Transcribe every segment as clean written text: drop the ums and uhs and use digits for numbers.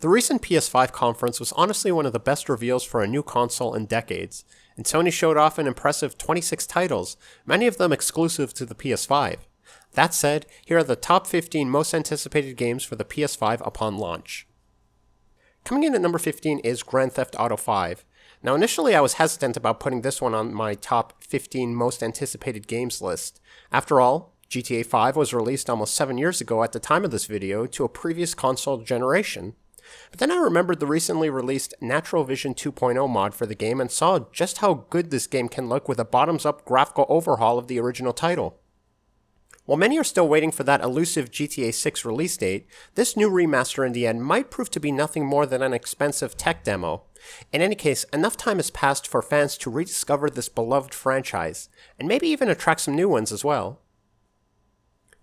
The recent PS5 conference was honestly one of the best reveals for a new console in decades, and Sony showed off an impressive 26 titles, many of them exclusive to the PS5. That said, here are the top 15 most anticipated games for the PS5 upon launch. Coming in at number 15 is Grand Theft Auto V. Now initially I was hesitant about putting this one on my top 15 most anticipated games list. After all, GTA 5 was released almost 7 years ago at the time of this video to a previous console generation. But then I remembered the recently released Natural Vision 2.0 mod for the game and saw just how good this game can look with a bottoms-up graphical overhaul of the original title. While many are still waiting for that elusive GTA 6 release date, this new remaster in the end might prove to be nothing more than an expensive tech demo. In any case, enough time has passed for fans to rediscover this beloved franchise, and maybe even attract some new ones as well.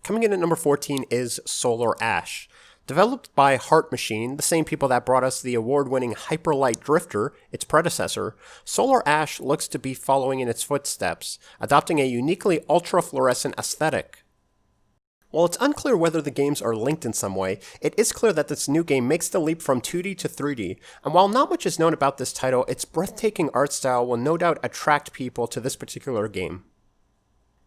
Coming in at number 14 is Solar Ash. Developed by Heart Machine, the same people that brought us the award-winning Hyperlight Drifter, its predecessor, Solar Ash looks to be following in its footsteps, adopting a uniquely ultra-fluorescent aesthetic. While it's unclear whether the games are linked in some way, it is clear that this new game makes the leap from 2D to 3D, and while not much is known about this title, its breathtaking art style will no doubt attract people to this particular game.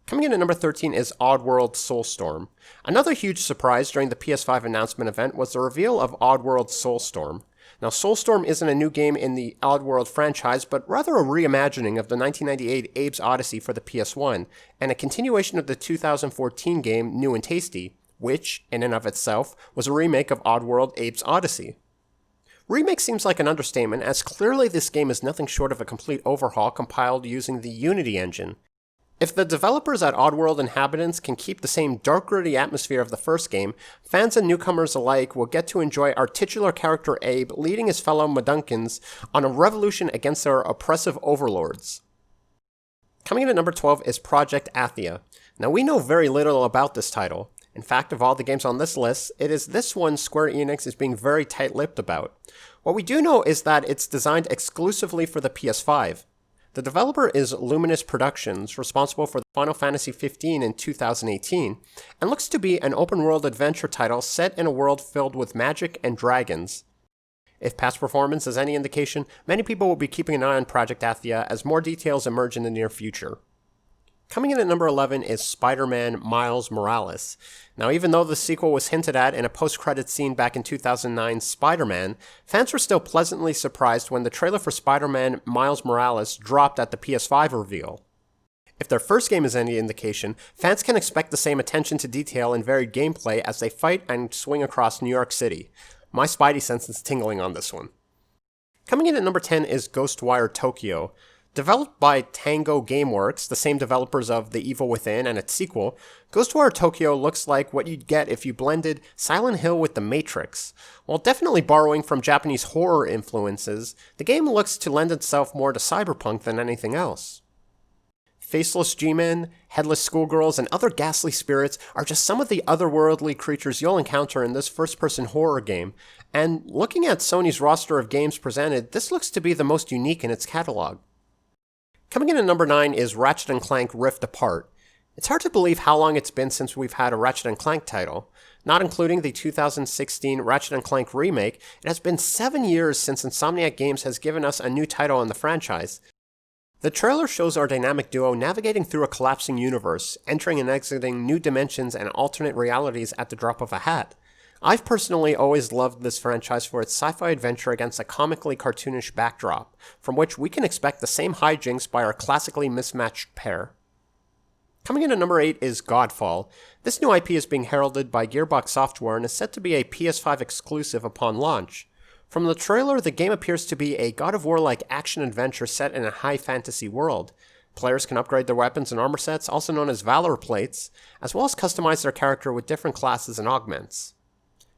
Coming in at number 13 is Oddworld Soulstorm. Another huge surprise during the PS5 announcement event was the reveal of Oddworld Soulstorm. Now, Soulstorm isn't a new game in the Oddworld franchise, but rather a reimagining of the 1998 Abe's Odyssey for the PS1, and a continuation of the 2014 game New and Tasty, which, in and of itself, was a remake of Oddworld Abe's Odyssey. Remake seems like an understatement, as clearly this game is nothing short of a complete overhaul compiled using the Unity engine. If the developers at Oddworld Inhabitants can keep the same dark gritty atmosphere of the first game, fans and newcomers alike will get to enjoy our titular character Abe leading his fellow Madunkins on a revolution against their oppressive overlords. Coming in at number 12 is Project ATHIA. Now we know very little about this title. In fact, of all the games on this list, it is this one Square Enix is being very tight-lipped about. What we do know is that it's designed exclusively for the PS5. The developer is Luminous Productions, responsible for Final Fantasy XV in 2018, and looks to be an open-world adventure title set in a world filled with magic and dragons. If past performance is any indication, many people will be keeping an eye on Project ATHIA as more details emerge in the near future. Coming in at number 11 is Spider-Man Miles Morales. Now, even though the sequel was hinted at in a post-credits scene back in 2009's Spider-Man, fans were still pleasantly surprised when the trailer for Spider-Man Miles Morales dropped at the PS5 reveal. If their first game is any indication, fans can expect the same attention to detail and varied gameplay as they fight and swing across New York City. My spidey sense is tingling on this one. Coming in at number 10 is Ghostwire Tokyo. Developed by Tango Gameworks, the same developers of The Evil Within and its sequel, Ghostwire Tokyo looks like what you'd get if you blended Silent Hill with The Matrix. While definitely borrowing from Japanese horror influences, the game looks to lend itself more to cyberpunk than anything else. Faceless G-Men, headless schoolgirls, and other ghastly spirits are just some of the otherworldly creatures you'll encounter in this first-person horror game, and looking at Sony's roster of games presented, this looks to be the most unique in its catalog. Coming in at number 9 is Ratchet & Clank Rift Apart. It's hard to believe how long it's been since we've had a Ratchet & Clank title. Not including the 2016 Ratchet & Clank remake, it has been 7 years since Insomniac Games has given us a new title in the franchise. The trailer shows our dynamic duo navigating through a collapsing universe, entering and exiting new dimensions and alternate realities at the drop of a hat. I've personally always loved this franchise for its sci-fi adventure against a comically cartoonish backdrop, from which we can expect the same hijinks by our classically mismatched pair. Coming in at number 8 is Godfall. This new IP is being heralded by Gearbox Software and is set to be a PS5 exclusive upon launch. From the trailer, the game appears to be a God of War-like action-adventure set in a high fantasy world. Players can upgrade their weapons and armor sets, also known as Valor Plates, as well as customize their character with different classes and augments.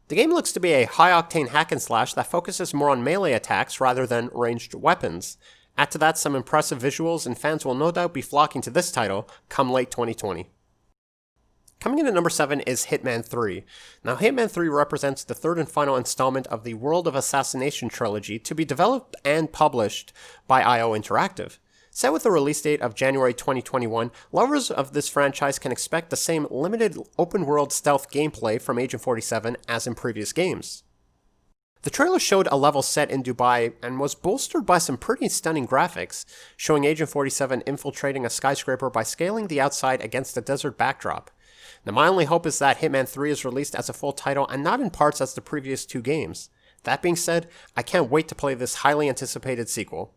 The game looks to be a high-octane hack-and-slash that focuses more on melee attacks rather than ranged weapons. Add to that some impressive visuals, and fans will no doubt be flocking to this title come late 2020. Coming in at number 7 is Hitman 3. Now, Hitman 3 represents the third and final installment of the World of Assassination trilogy to be developed and published by IO Interactive. Set with a release date of January 2021, lovers of this franchise can expect the same limited open-world stealth gameplay from Agent 47 as in previous games. The trailer showed a level set in Dubai and was bolstered by some pretty stunning graphics, showing Agent 47 infiltrating a skyscraper by scaling the outside against a desert backdrop. Now my only hope is that Hitman 3 is released as a full title and not in parts as the previous two games. That being said, I can't wait to play this highly anticipated sequel.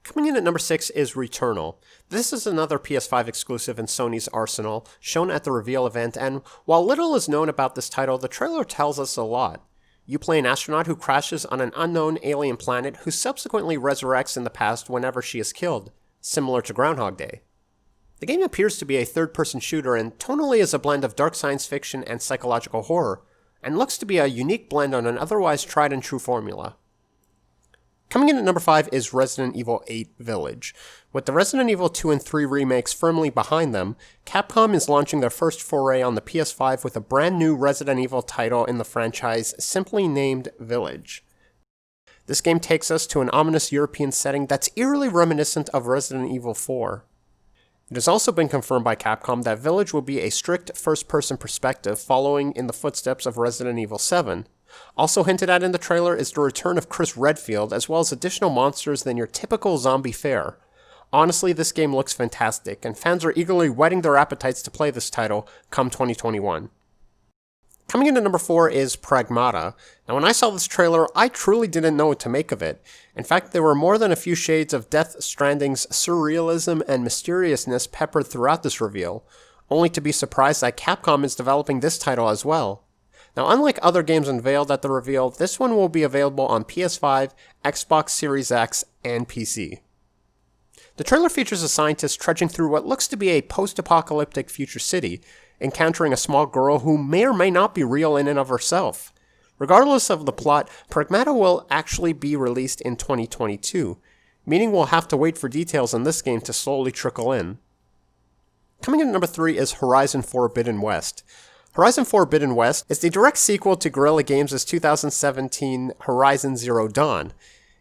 Coming in at number 6 is Returnal. This is another PS5 exclusive in Sony's arsenal, shown at the reveal event, and while little is known about this title, the trailer tells us a lot. You play an astronaut who crashes on an unknown alien planet who subsequently resurrects in the past whenever she is killed, similar to Groundhog Day. The game appears to be a third-person shooter and tonally is a blend of dark science fiction and psychological horror, and looks to be a unique blend on an otherwise tried-and-true formula. Coming in at number 5 is Resident Evil 8 Village. With the Resident Evil 2 and 3 remakes firmly behind them, Capcom is launching their first foray on the PS5 with a brand new Resident Evil title in the franchise simply named Village. This game takes us to an ominous European setting that's eerily reminiscent of Resident Evil 4. It has also been confirmed by Capcom that Village will be a strict first-person perspective following in the footsteps of Resident Evil 7. Also hinted at in the trailer is the return of Chris Redfield, as well as additional monsters than your typical zombie fare. Honestly, this game looks fantastic, and fans are eagerly whetting their appetites to play this title come 2021. Coming in at number 4 is Pragmata. Now when I saw this trailer, I truly didn't know what to make of it. In fact, there were more than a few shades of Death Stranding's surrealism and mysteriousness peppered throughout this reveal, only to be surprised that Capcom is developing this title as well. Now unlike other games unveiled at the reveal, this one will be available on PS5, Xbox Series X, and PC. The trailer features a scientist trudging through what looks to be a post-apocalyptic future city, encountering a small girl who may or may not be real in and of herself. Regardless of the plot, Pragmata will actually be released in 2022, meaning we'll have to wait for details on this game to slowly trickle in. Coming in at number 3 is Horizon Forbidden West. Horizon Forbidden West is the direct sequel to Guerrilla Games' 2017 Horizon Zero Dawn.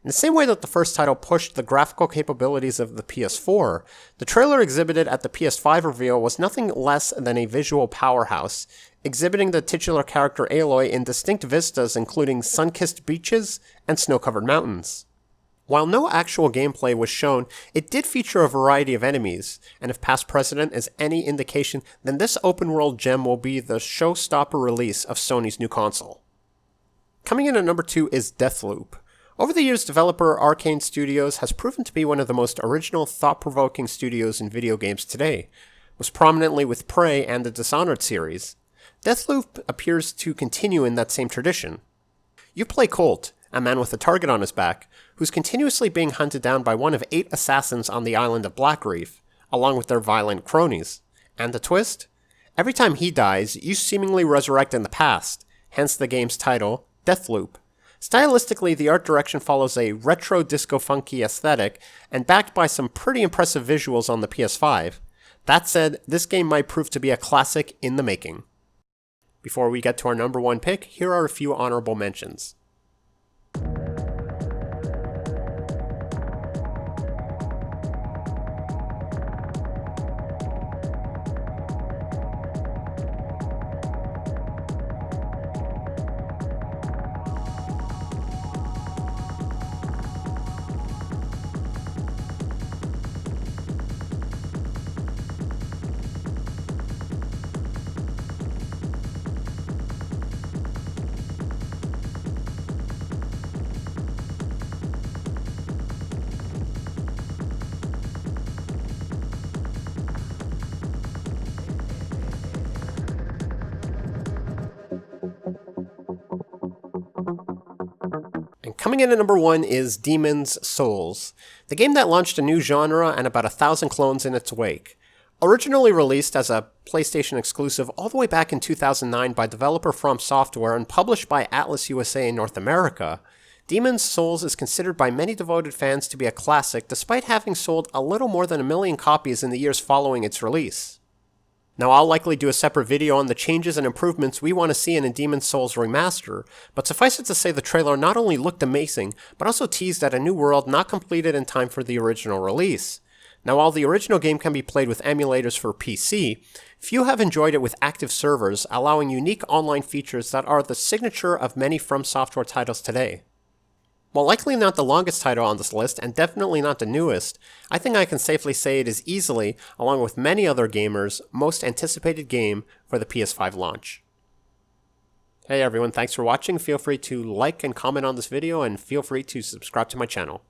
In the same way that the first title pushed the graphical capabilities of the PS4, the trailer exhibited at the PS5 reveal was nothing less than a visual powerhouse, exhibiting the titular character Aloy in distinct vistas including sun-kissed beaches and snow-covered mountains. While no actual gameplay was shown, it did feature a variety of enemies, and if past precedent is any indication, then this open-world gem will be the showstopper release of Sony's new console. Coming in at number 2 is Deathloop. Over the years, developer Arcane Studios has proven to be one of the most original, thought-provoking studios in video games today, most prominently with Prey and the Dishonored series. Deathloop appears to continue in that same tradition. You play Colt, a man with a target on his back, who's continuously being hunted down by one of 8 assassins on the island of Blackreef, along with their violent cronies. And the twist? Every time he dies, you seemingly resurrect in the past, hence the game's title, Deathloop. Stylistically, the art direction follows a retro disco-funky aesthetic, and backed by some pretty impressive visuals on the PS5. That said, this game might prove to be a classic in the making. Before we get to our number 1 pick, here are a few honorable mentions. Coming in at number 1 is Demon's Souls, the game that launched a new genre and about 1,000 clones in its wake. Originally released as a PlayStation exclusive all the way back in 2009 by developer From Software and published by Atlas USA in North America, Demon's Souls is considered by many devoted fans to be a classic despite having sold a little more than 1 million copies in the years following its release. Now I'll likely do a separate video on the changes and improvements we want to see in a Demon's Souls remaster, but suffice it to say the trailer not only looked amazing, but also teased at a new world not completed in time for the original release. Now, while the original game can be played with emulators for PC, few have enjoyed it with active servers, allowing unique online features that are the signature of many From Software titles today. While likely not the longest title on this list, and definitely not the newest, I think I can safely say it is easily, along with many other gamers, most anticipated game for the PS5 launch. Hey everyone, thanks for watching. Feel free to like and comment on this video, and feel free to subscribe to my channel.